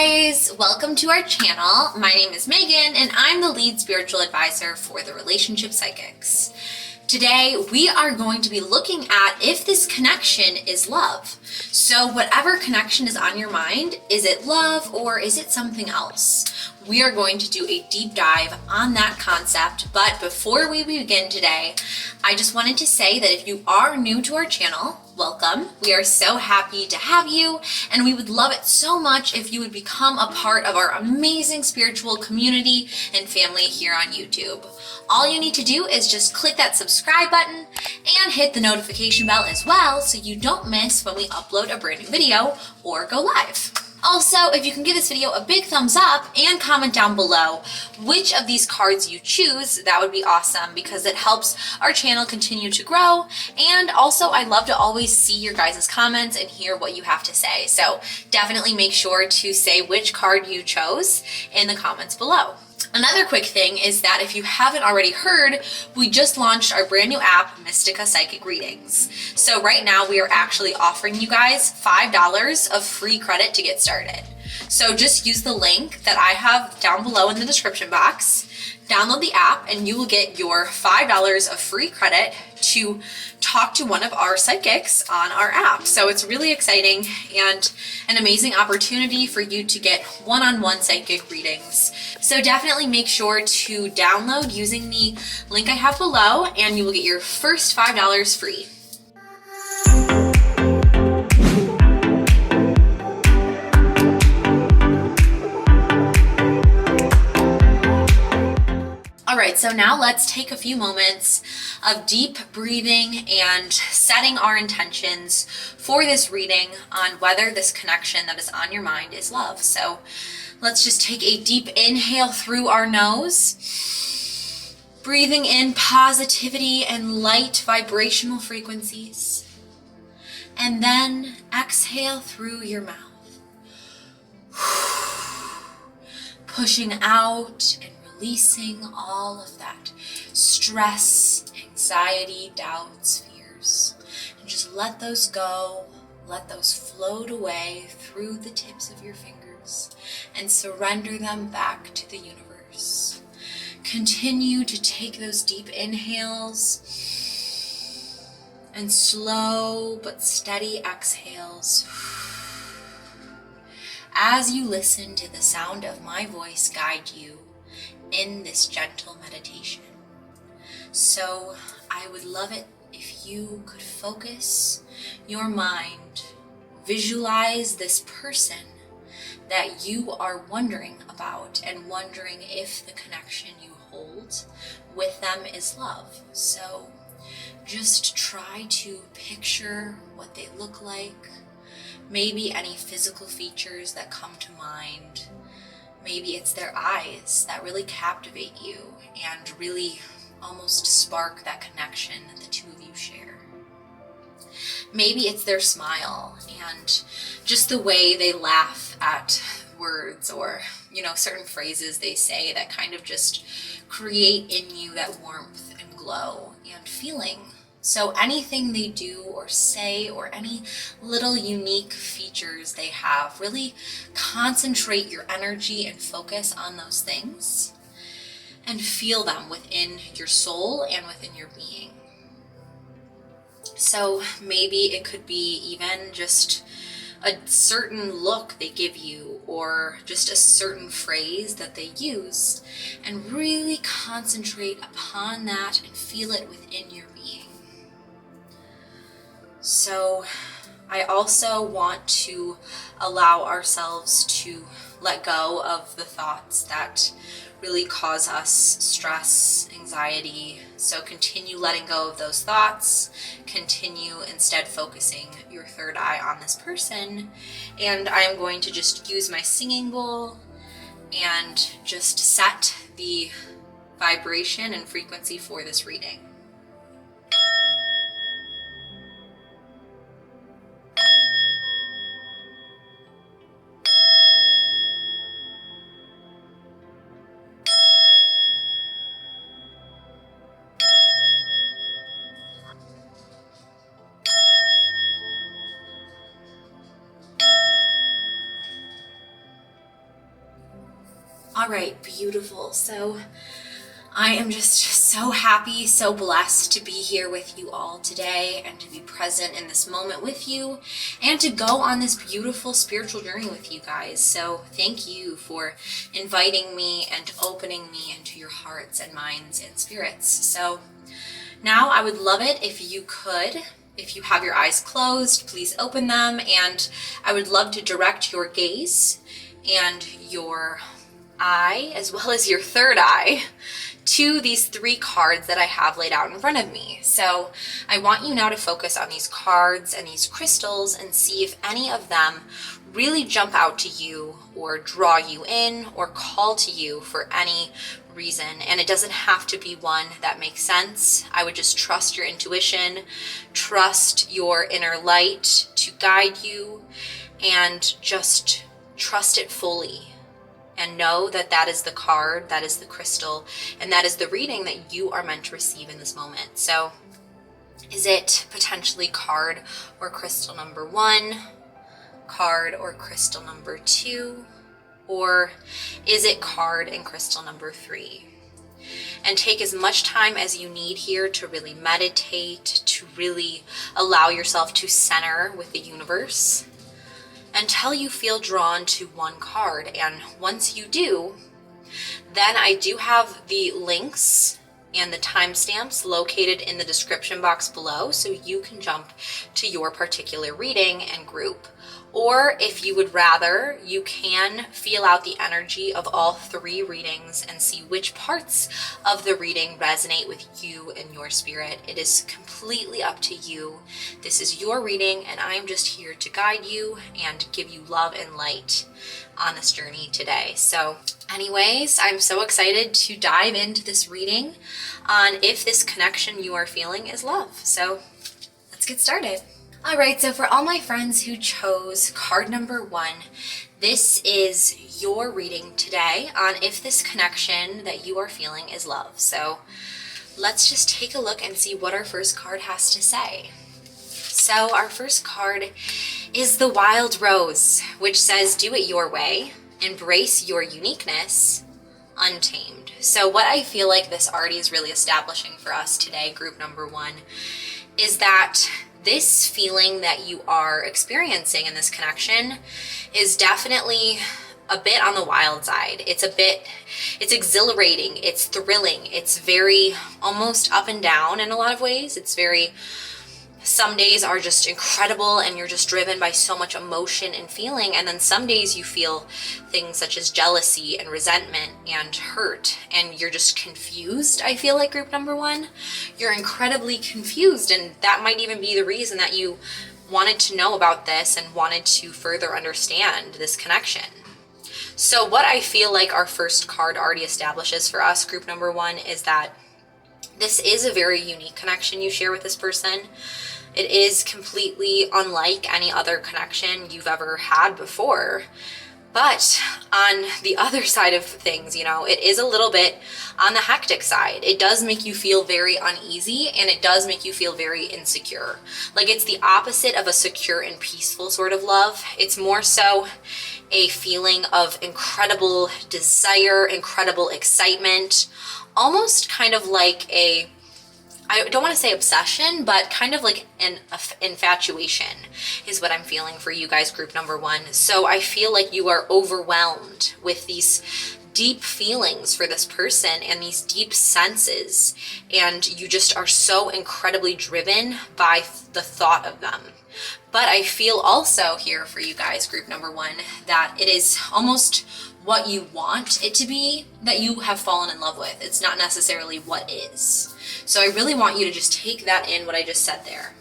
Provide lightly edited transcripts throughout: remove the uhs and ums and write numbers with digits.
guys, welcome to our channel. My name is Megan and I'm the lead spiritual advisor for the Relationship Psychics. Today we are going to be looking at if this connection is love. So whatever connection is on your mind, is it love or is it something else? We are going to do a deep dive on that concept, but before we begin today, I just wanted to say that if you are new to our channel, welcome. We are so happy to have you, and we would love it so much if you would become a part of our amazing spiritual community and family here on YouTube. All you need to do is just click that subscribe button and hit the notification bell as well so you don't miss when we upload a brand new video or go live. Also, if you can give this video a big thumbs up and comment down below which of these cards you choose, that would be awesome because it helps our channel continue to grow. And also, I love to always see your guys' comments and hear what you have to say. So definitely make sure to say which card you chose in the comments below. Another quick thing is that if you haven't already heard, we just launched our brand new app, Mystica Psychic Readings. So right now we are actually offering you guys $5 of free credit to get started. So just use the link that I have down below in the description box, download the app, and you will get your $5 of free credit to talk to one of our psychics on our app. So it's really exciting and an amazing opportunity for you to get one-on-one psychic readings. So definitely make sure to download using the link I have below and you will get your first $5 free. All right, so now let's take a few moments of deep breathing and setting our intentions for this reading on whether this connection that is on your mind is love. So let's just take a deep inhale through our nose, breathing in positivity and light vibrational frequencies. And then exhale through your mouth, pushing out and releasing all of that stress, anxiety, doubts, fears, and just let those go. Let those float away through the tips of your fingers and surrender them back to the universe. Continue to take those deep inhales and slow but steady exhales as you listen to the sound of my voice guide you in this gentle meditation. So I would love it if you could focus your mind, visualize this person that you are wondering about and wondering if the connection you hold with them is love. So just try to picture what they look like, maybe any physical features that come to mind. Maybe it's their eyes that really captivate you and really almost spark that connection that the two of you share. Maybe it's their smile and just the way they laugh at words or, certain phrases they say that kind of just create in you that warmth and glow and feeling. So anything they do or say or any little unique features they have, really concentrate your energy and focus on those things and feel them within your soul and within your being. So maybe it could be even just a certain look they give you or just a certain phrase that they use, and really concentrate upon that and feel it within your being. So I also want to allow ourselves to let go of the thoughts that really cause us stress, anxiety. So continue letting go of those thoughts. Continue instead focusing your third eye on this person. And I am going to just use my singing bowl and just set the vibration and frequency for this reading. All right, beautiful. So I am just so happy, so blessed to be here with you all today and to be present in this moment with you and to go on this beautiful spiritual journey with you guys. So thank you for inviting me and opening me into your hearts and minds and spirits. So now I would love it if you could, if you have your eyes closed, please open them, and I would love to direct your gaze and your eye, as well as your third eye, to these 3 cards that I have laid out in front of me. So I want you now to focus on these cards and these crystals and see if any of them really jump out to you or draw you in or call to you for any reason. And it doesn't have to be one that makes sense. I would just trust your intuition, trust your inner light to guide you, and just trust it fully. And know that that is the card, that is the crystal, and that is the reading that you are meant to receive in this moment. So is it potentially card or crystal number 1, card or crystal number 2, or is it card and crystal number 3? And take as much time as you need here to really meditate, to really allow yourself to center with the universe, until you feel drawn to one card. And once you do, then I do have the links and the timestamps located in the description box below, so you can jump to your particular reading and group. Or if you would rather, you can feel out the energy of all 3 readings and see which parts of the reading resonate with you and your spirit. It is completely up to you. This is your reading, and I'm just here to guide you and give you love and light on this journey today. So anyways, I'm so excited to dive into this reading on if this connection you are feeling is love. So let's get started. All right, so for all my friends who chose card number 1, this is your reading today on if this connection that you are feeling is love. So let's just take a look and see what our first card has to say. So our first card is the Wild Rose, which says, do it your way, embrace your uniqueness, untamed. So what I feel like this already is really establishing for us today, group number 1, is that this feeling that you are experiencing in this connection is definitely a bit on the wild side. It's exhilarating, it's thrilling, it's very almost up and down in a lot of ways. Some days are just incredible and you're just driven by so much emotion and feeling, and then some days you feel things such as jealousy and resentment and hurt, and you're just confused. I feel like group number 1, you're incredibly confused, and that might even be the reason that you wanted to know about this and wanted to further understand this connection. So what I feel like our first card already establishes for us, group number 1, is that this is a very unique connection you share with this person. It is completely unlike any other connection you've ever had before. But on the other side of things, it is a little bit on the hectic side. It does make you feel very uneasy, and it does make you feel very insecure. Like it's the opposite of a secure and peaceful sort of love. It's more so a feeling of incredible desire, incredible excitement, almost kind of like I don't want to say obsession, but kind of like an infatuation is what I'm feeling for you guys, group number 1. So I feel like you are overwhelmed with these deep feelings for this person and these deep senses, and you just are so incredibly driven by the thought of them. But I feel also here for you guys, group number 1, that it is almost what you want it to be that you have fallen in love with. It's not necessarily what is. So I really want you to just take that in, what I just said there.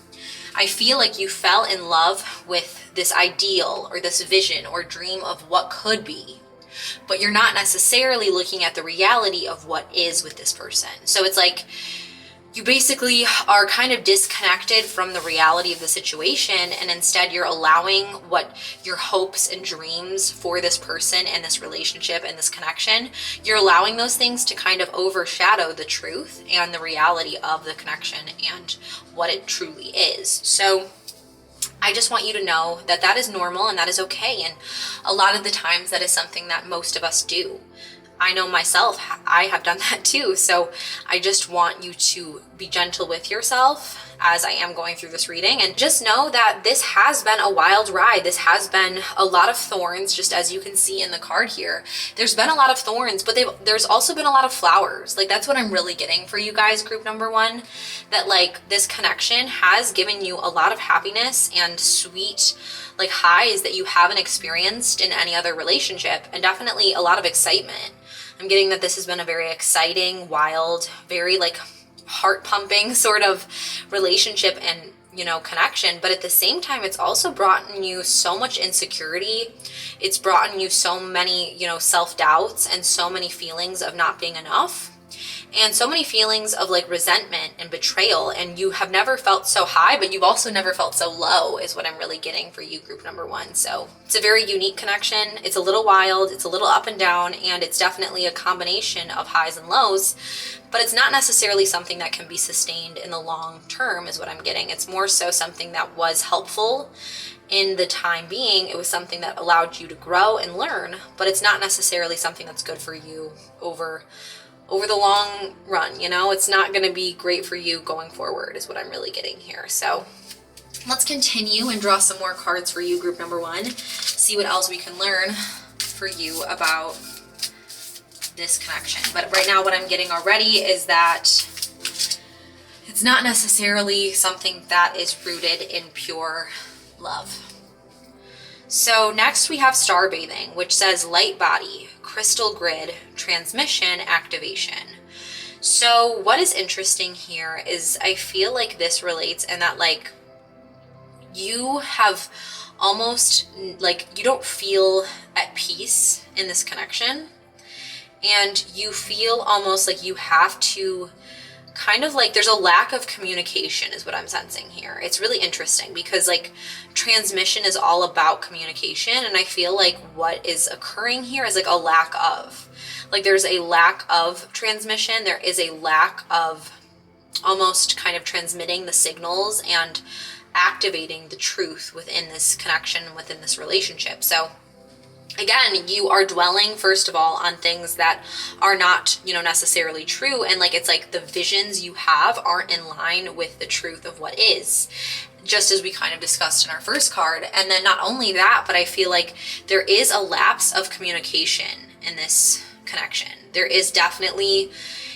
I feel like you fell in love with this ideal or this vision or dream of what could be, but you're not necessarily looking at the reality of what is with this person. So it's like you basically are kind of disconnected from the reality of the situation, and instead you're allowing what your hopes and dreams for this person and this relationship and this connection, you're allowing those things to kind of overshadow the truth and the reality of the connection and what it truly is. So I just want you to know that that is normal and that is okay. And a lot of the times that is something that most of us do. I know myself, I have done that too. So I just want you to be gentle with yourself as I am going through this reading, and just know that this has been a wild ride. This has been a lot of thorns, just as you can see in the card here. There's been a lot of thorns, but there's also been a lot of flowers. Like, that's what I'm really getting for you guys, group number one, that like this connection has given you a lot of happiness and sweet like highs that you haven't experienced in any other relationship, and definitely a lot of excitement. I'm getting that this has been a very exciting, wild, very like heart pumping sort of relationship and, you know, connection. But at the same time, it's also brought in you so much insecurity. It's brought in you so many, you know, self-doubts and so many feelings of not being enough. And so many feelings of like resentment and betrayal, and you have never felt so high, but you've also never felt so low, is what I'm really getting for you, group number one. So it's a very unique connection. It's a little wild, it's a little up and down, and it's definitely a combination of highs and lows, but it's not necessarily something that can be sustained in the long term, is what I'm getting. It's more so something that was helpful in the time being. It was something that allowed you to grow and learn, but it's not necessarily something that's good for you over the long run. You know, it's not going to be great for you going forward, is what I'm really getting here. So let's continue and draw some more cards for you, group number one, see what else we can learn for you about this connection. But right now what I'm getting already is that it's not necessarily something that is rooted in pure love. So next we have star bathing, which says light body, crystal grid, transmission, activation. So what is interesting here is I feel like this relates, and that like you have almost like you don't feel at peace in this connection, and you feel almost like you have to kind of like there's a lack of communication, is what I'm sensing here. It's really interesting because like transmission is all about communication, and I feel like what is occurring here is like a lack of, like there's a lack of transmission. There is a lack of almost kind of transmitting the signals and activating the truth within this connection, within this relationship. So again, you are dwelling, first of all, on things that are not, you know, necessarily true. And like, it's like the visions you have aren't in line with the truth of what is, just as we kind of discussed in our first card. And then not only that, but I feel like there is a lapse of communication in this connection. There is definitely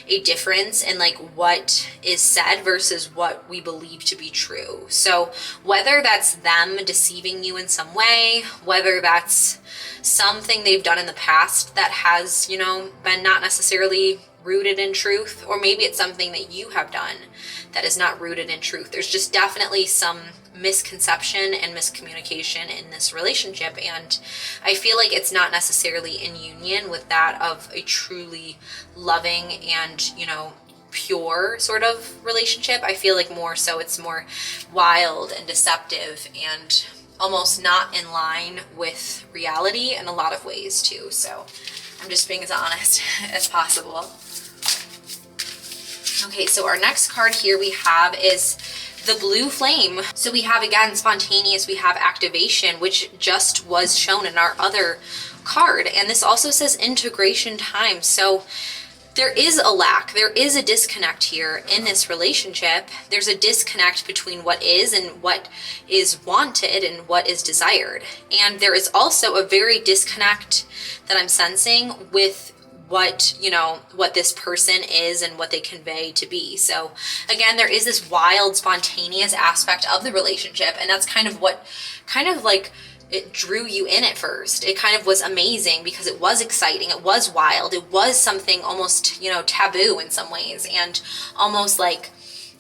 a difference in like what is said versus what we believe to be true. So whether that's them deceiving you in some way, whether that's something they've done in the past that has, you know, been not necessarily rooted in truth, or maybe it's something that you have done that is not rooted in truth. There's just definitely some misconception and miscommunication in this relationship, and I feel like it's not necessarily in union with that of a truly loving and, you know, pure sort of relationship. I feel like more so it's more wild and deceptive and almost not in line with reality in a lot of ways too. So I'm just being as honest as possible. Okay, so our next card here we have is the blue flame. So we have, again, spontaneous, we have activation, which just was shown in our other card. And this also says integration time. So there is a lack, there is a disconnect here in this relationship. There's a disconnect between what is and what is wanted and what is desired. And there is also a very disconnect that I'm sensing with what, you know, what this person is and what they convey to be. So again, there is this wild, spontaneous aspect of the relationship, and that's kind of what kind of like it drew you in at first. It kind of was amazing because it was exciting, it was wild, it was something almost, you know, taboo in some ways, and almost like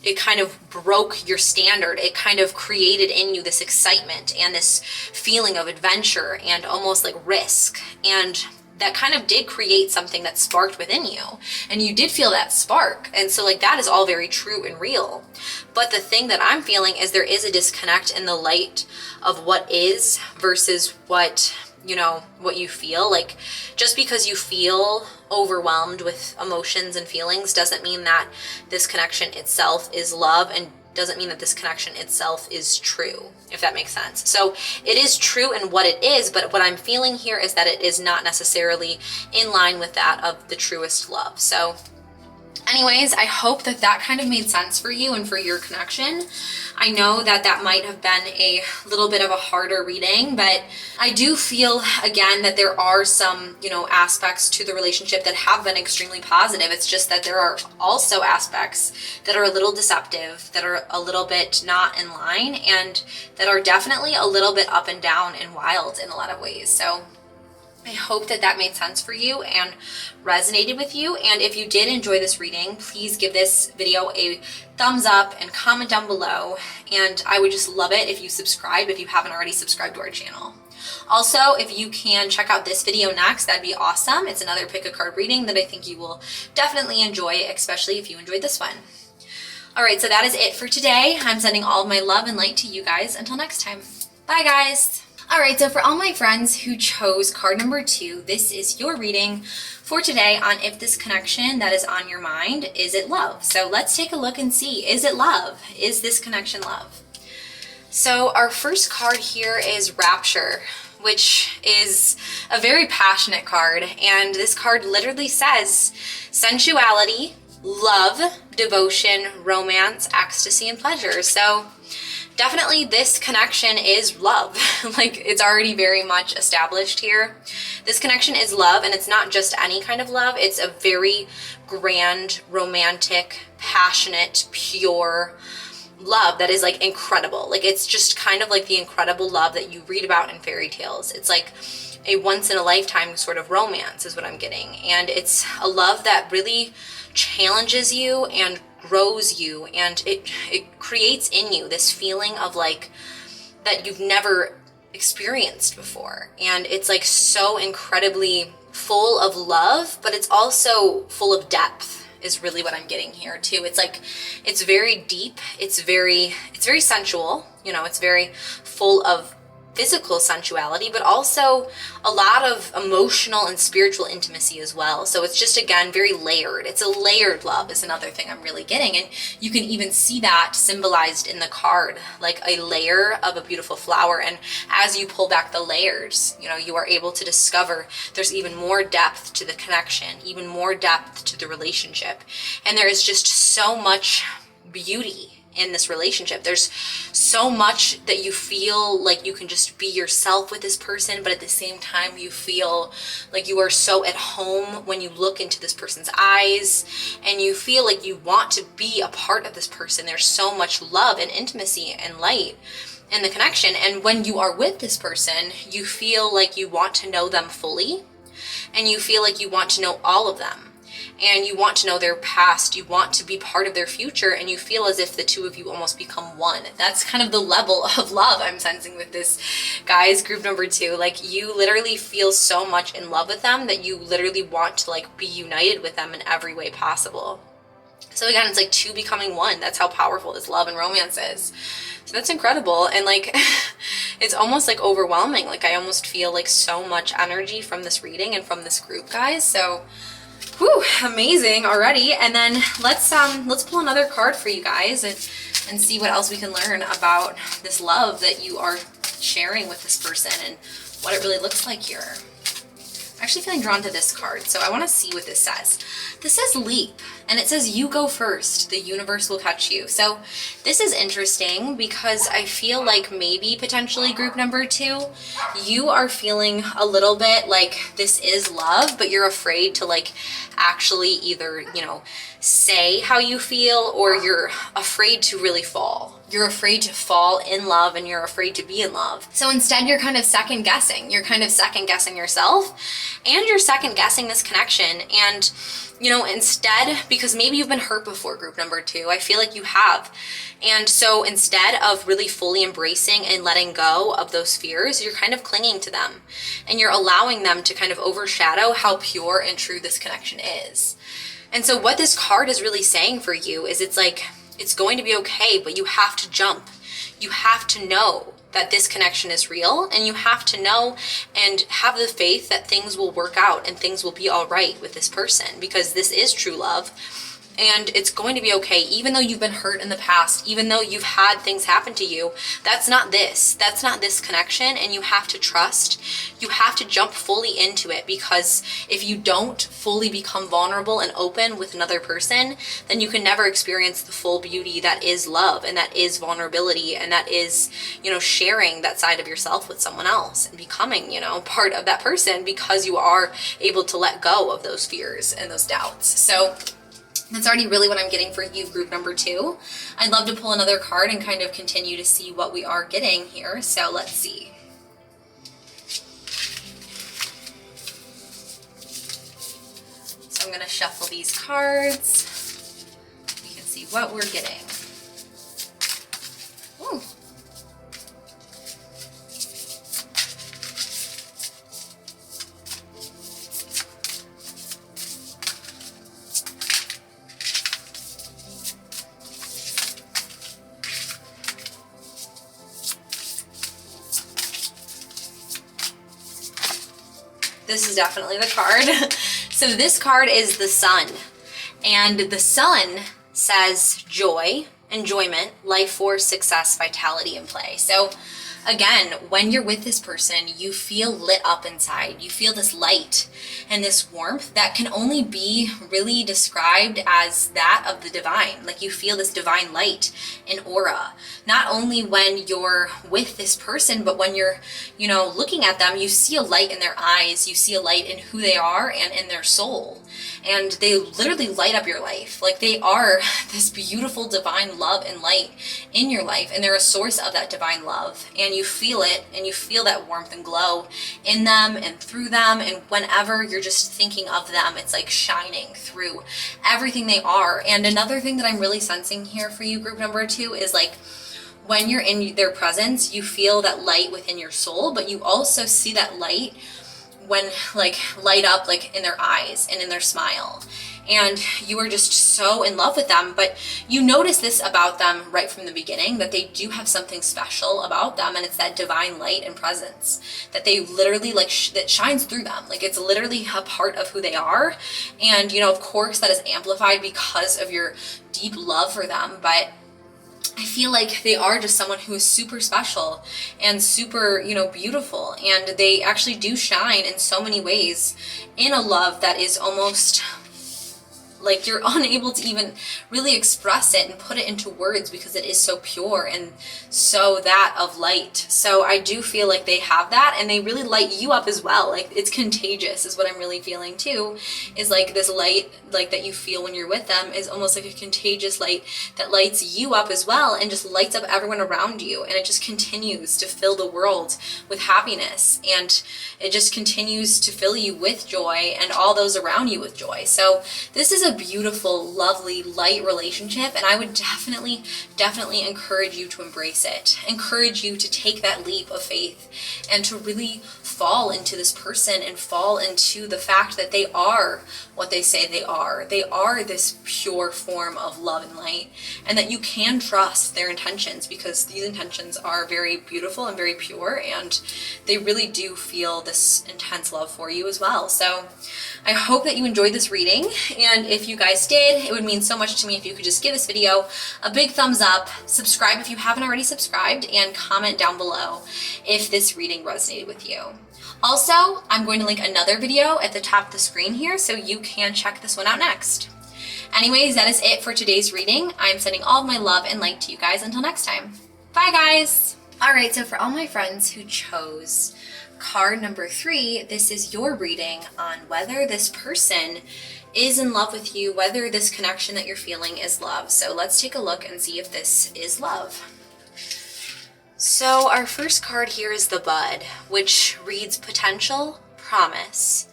it kind of broke your standard. It kind of created in you this excitement and this feeling of adventure and almost like risk, and that kind of did create something that sparked within you, and you did feel that spark. And so like that is all very true and real. But the thing that I'm feeling is there is a disconnect in the light of what is versus what, you know, what you feel. Like just because you feel overwhelmed with emotions and feelings doesn't mean that this connection itself is love and doesn't mean that this connection itself is true, if that makes sense. So it is true in what it is, but what I'm feeling here is that it is not necessarily in line with that of the truest love. So anyways, I hope that that kind of made sense for you and for your connection. I know that that might have been a little bit of a harder reading, but I do feel, again, that there are some, aspects to the relationship that have been extremely positive. It's just that there are also aspects that are a little deceptive, that are a little bit not in line, and that are definitely a little bit up and down and wild in a lot of ways. So I hope that that made sense for you and resonated with you. And if you did enjoy this reading, please give this video a thumbs up and comment down below. And I would just love it if you subscribe if you haven't already subscribed to our channel. Also, if you can check out this video next, that'd be awesome. It's another pick a card reading that I think you will definitely enjoy, especially if you enjoyed this one. All right, so that is it for today. I'm sending all of my love and light to you guys. Until next time. Bye, guys. All right, so for all my friends who chose card number 2, this is your reading for today on if this connection that is on your mind, is it love? So let's take a look and see, is it love? Is this connection love? So our first card here is Rapture, which is a very passionate card. And this card literally says sensuality, love, devotion, romance, ecstasy, and pleasure. So definitely this connection is love. Like, it's already very much established here. This connection is love, and it's not just any kind of love. It's a very grand, romantic, passionate, pure love that is like incredible. Like, it's just kind of like the incredible love that you read about in fairy tales. It's like a once in a lifetime sort of romance is what I'm getting. And it's a love that really challenges you and grows you, and it creates in you this feeling of like that you've never experienced before. And it's like so incredibly full of love, but it's also full of depth is really what I'm getting here too. It's like, it's very deep. It's very sensual, it's very full of physical sensuality, but also a lot of emotional and spiritual intimacy as well. So it's just, again, very layered. It's a layered love is another thing I'm really getting. And you can even see that symbolized in the card, like a layer of a beautiful flower. And as you pull back the layers, you are able to discover there's even more depth to the connection, even more depth to the relationship. And there is just so much beauty in this relationship. There's so much that you feel like you can just be yourself with this person, but at the same time you feel like you are so at home when you look into this person's eyes, and you feel like you want to be a part of this person. There's so much love and intimacy and light in the connection. And when you are with this person, you feel like you want to know them fully, and you feel like you want to know all of them. And you want to know their past, you want to be part of their future, and you feel as if the two of you almost become one. That's kind of the level of love I'm sensing with this, guys, group number 2. Like, you literally feel so much in love with them that you literally want to like be united with them in every way possible. So again, it's like 2 becoming 1. That's how powerful this love and romance is. So that's incredible. And like, it's almost like overwhelming. Like, I almost feel like so much energy from this reading and from this group, guys. So whew, amazing already. And then let's pull another card for you guys and see what else we can learn about this love that you are sharing with this person and what it really looks like here. I'm actually feeling drawn to this card, so I want to see what this says. This says leap, and it says you go first, the universe will catch you. So this is interesting because I feel like maybe potentially group number 2, you are feeling a little bit like this is love, but you're afraid to like actually either, say how you feel, or you're afraid to really fall. You're afraid to fall in love, and you're afraid to be in love. So instead, you're kind of second guessing. You're kind of second guessing yourself, and you're second guessing this connection. And, instead, because maybe you've been hurt before, group number 2, I feel like you have. And so instead of really fully embracing and letting go of those fears, you're kind of clinging to them, and you're allowing them to kind of overshadow how pure and true this connection is. And so what this card is really saying for you is it's like, it's going to be okay, but you have to jump. You have to know that this connection is real, and you have to know and have the faith that things will work out and things will be all right with this person, because this is true love. and it's going to be okay. Even though you've been hurt in the past, even though you've had things happen to you, that's not this connection. And you have to trust, you have to jump fully into it, because if you don't fully become vulnerable and open with another person, then you can never experience the full beauty that is love, and that is vulnerability, and that is, you know, sharing that side of yourself with someone else and becoming, you know, part of that person, because you are able to let go of those fears and those doubts. So that's already really what I'm getting for you, group number 2. I'd love to pull another card and kind of continue to see what we are getting here. So let's see. So I'm going to shuffle these cards. You can see what we're getting. Ooh. This is definitely the card. So this card is the Sun, and the Sun says joy, enjoyment, life force, success, vitality, and play. So again, when you're with this person, you feel lit up inside. You feel this light and this warmth that can only be really described as that of the divine. Like, you feel this divine light and aura, not only when you're with this person, but when you're, you know, looking at them, you see a light in their eyes, you see a light in who they are and in their soul. And they literally light up your life. Like, they are this beautiful divine love and light in your life, and they're a source of that divine love. And you feel it, and you feel that warmth and glow in them and through them. And whenever you're just thinking of them, it's like shining through everything they are. And another thing that I'm really sensing here for you, group number 2, is like, when you're in their presence, you feel that light within your soul, but you also see that light when, like, light up, like, in their eyes and in their smile. And you are just so in love with them. But you notice this about them right from the beginning, that they do have something special about them, and it's that divine light and presence that they literally, like, that shines through them. Like, it's literally a part of who they are. And, you know, of course that is amplified because of your deep love for them, but I feel like they are just someone who is super special and super, you know, beautiful. And they actually do shine in so many ways in a love that is almost like you're unable to even really express it and put it into words, because it is so pure and so that of light. So I do feel like they have that, and they really light you up as well. Like, it's contagious is what I'm really feeling too, is like this light, like, that you feel when you're with them is almost like a contagious light that lights you up as well, and just lights up everyone around you. And it just continues to fill the world with happiness, and it just continues to fill you with joy and all those around you with joy. So this is a beautiful, lovely, light relationship, and I would definitely encourage you to embrace it. Encourage you to take that leap of faith and to really fall into this person and fall into the fact that they are what they say they are. They are this pure form of love and light, and that you can trust their intentions, because these intentions are very beautiful and very pure, and they really do feel this intense love for you as well. So I hope that you enjoyed this reading, and if you guys did, it would mean so much to me if you could just give this video a big thumbs up, subscribe if you haven't already subscribed, and comment down below if this reading resonated with you. Also, I'm going to link another video at the top of the screen here, so you can check this one out next. Anyways, that is it for today's reading. I'm sending all of my love and light to you guys until next time. Bye, guys! Alright, so for all my friends who chose card number 3, this is your reading on whether this person is in love with you, whether this connection that you're feeling is love. So let's take a look and see if this is love. So our first card here is the Bud, which reads potential, promise,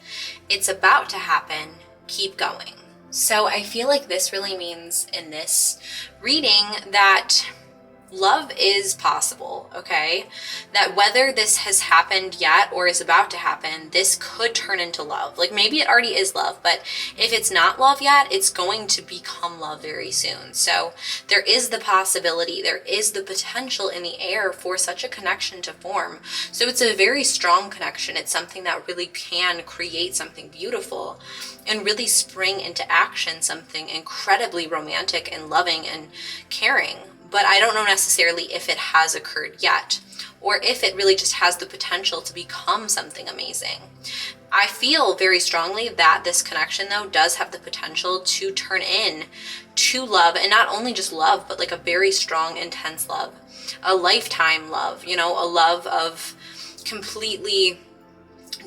it's about to happen, keep going. So I feel like this really means in this reading that love is possible, okay? That whether this has happened yet or is about to happen, this could turn into love. Like maybe it already is love, but if it's not love yet, it's going to become love very soon. So there is the possibility, there is the potential in the air for such a connection to form. So it's a very strong connection. It's something that really can create something beautiful and really spring into action something incredibly romantic and loving and caring. But I don't know necessarily if it has occurred yet, or if it really just has the potential to become something amazing. I feel very strongly that this connection, though, does have the potential to turn in to love, and not only just love, but like a very strong, intense love, a lifetime love, you know, a love of completely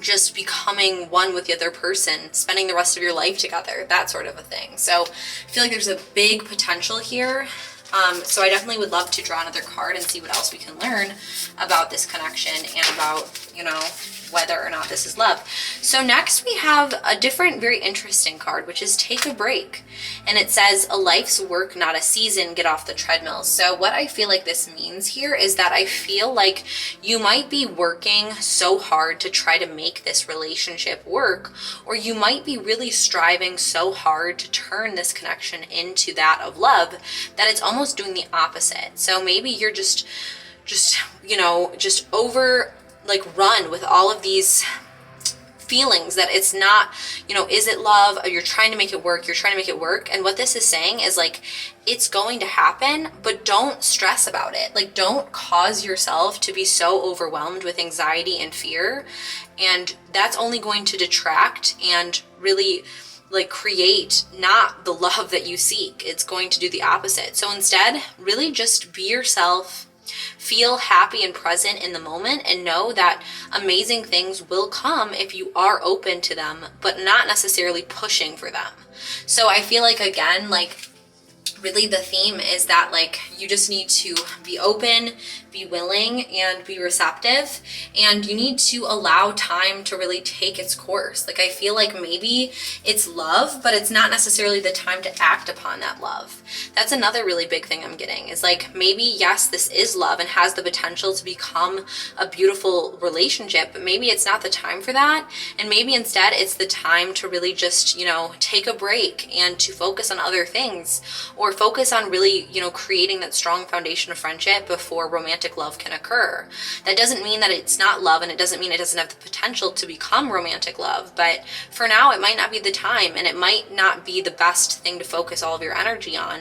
just becoming one with the other person, spending the rest of your life together, that sort of a thing. So I feel like there's a big potential here. So I definitely would love to draw another card and see what else we can learn about this connection and about, you know, whether or not this is love. So next we have a different, very interesting card, which is take a break. And it says, a life's work, not a season, get off the treadmill. So what I feel like this means here is that I feel like you might be working so hard to try to make this relationship work, or you might be really striving so hard to turn this connection into that of love that it's almost doing the opposite. So maybe you're just you know, just over like run with all of these feelings that it's not, you know, is it love? Or you're trying to make it work. You're trying to make it work. And what this is saying is like, it's going to happen, but don't stress about it. Like, don't cause yourself to be so overwhelmed with anxiety and fear. And that's only going to detract and really like create not the love that you seek. It's going to do the opposite. So instead, really just be yourself. Feel happy and present in the moment, and know that amazing things will come if you are open to them, but not necessarily pushing for them. So I feel like, again, like really the theme is that like you just need to be open, be willing, and be receptive, and you need to allow time to really take its course. Like I feel like maybe it's love, but it's not necessarily the time to act upon that love. That's another really big thing I'm getting, is like maybe yes, this is love and has the potential to become a beautiful relationship, but maybe it's not the time for that. And maybe instead it's the time to really just, you know, take a break and to focus on other things, or focus on really, you know, creating that strong foundation of friendship before romantic love can occur. That doesn't mean that it's not love, and it doesn't mean it doesn't have the potential to become romantic love, but for now it might not be the time, and it might not be the best thing to focus all of your energy on,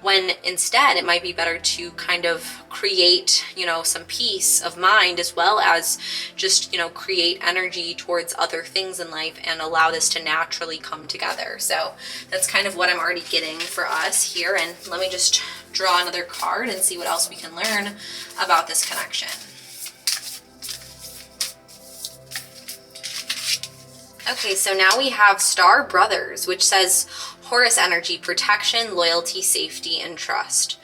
when instead it might be better to kind of create, you know, some peace of mind, as well as just, you know, create energy towards other things in life and allow this to naturally come together. So that's kind of what I'm already getting for us here. And let me just draw another card and see what else we can learn about this connection. Okay, so now we have Star Brothers, which says Horus energy, protection, loyalty, safety, and trust.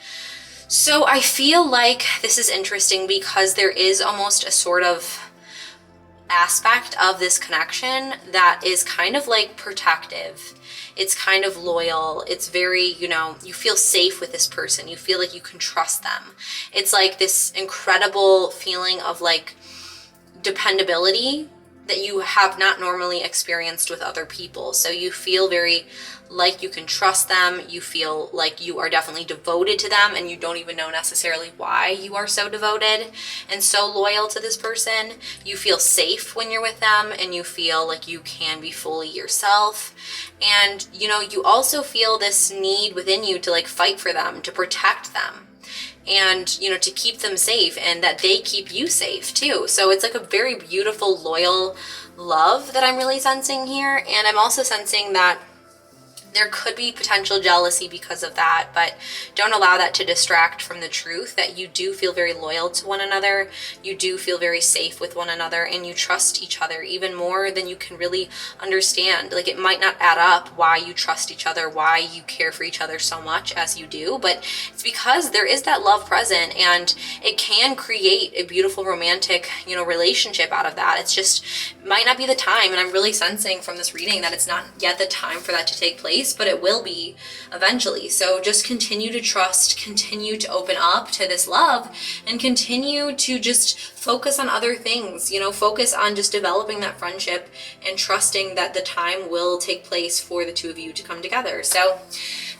So I feel like this is interesting because there is almost a sort of aspect of this connection that is kind of like protective. It's kind of loyal. It's very, you know, you feel safe with this person. You feel like you can trust them. It's like this incredible feeling of like dependability that you have not normally experienced with other people. So you feel very like you can trust them. You feel like you are definitely devoted to them, and you don't even know necessarily why you are so devoted and so loyal to this person. You feel safe when you're with them, and you feel like you can be fully yourself. And, you know, you also feel this need within you to like fight for them, to protect them, and, you know, to keep them safe, and that they keep you safe too. So it's like a very beautiful, loyal love that I'm really sensing here. And I'm also sensing that there could be potential jealousy because of that, but don't allow that to distract from the truth that you do feel very loyal to one another. You do feel very safe with one another, and you trust each other even more than you can really understand. Like, it might not add up why you trust each other, why you care for each other so much as you do, but it's because there is that love present, and it can create a beautiful romantic, you know, relationship out of that. It's just might not be the time, and I'm really sensing from this reading that it's not yet the time for that to take place. place, but it will be eventually. So just continue to trust, continue to open up to this love, and continue to just focus on other things, you know, focus on just developing that friendship and trusting that the time will take place for the two of you to come together. So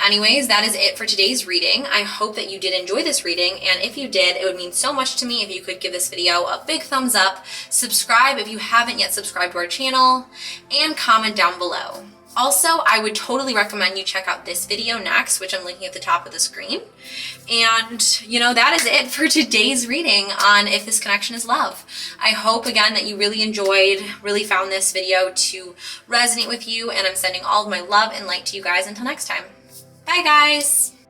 anyways, that is it for today's reading. I hope that you did enjoy this reading, and if you did, it would mean so much to me if you could give this video a big thumbs up, subscribe if you haven't yet subscribed to our channel, and comment down below. Also, I would totally recommend you check out this video next, which I'm linking at the top of the screen. And, you know, that is it for today's reading on If This Connection Is Love. I hope, again, that you really enjoyed, really found this video to resonate with you, and I'm sending all of my love and light to you guys until next time. Bye, guys!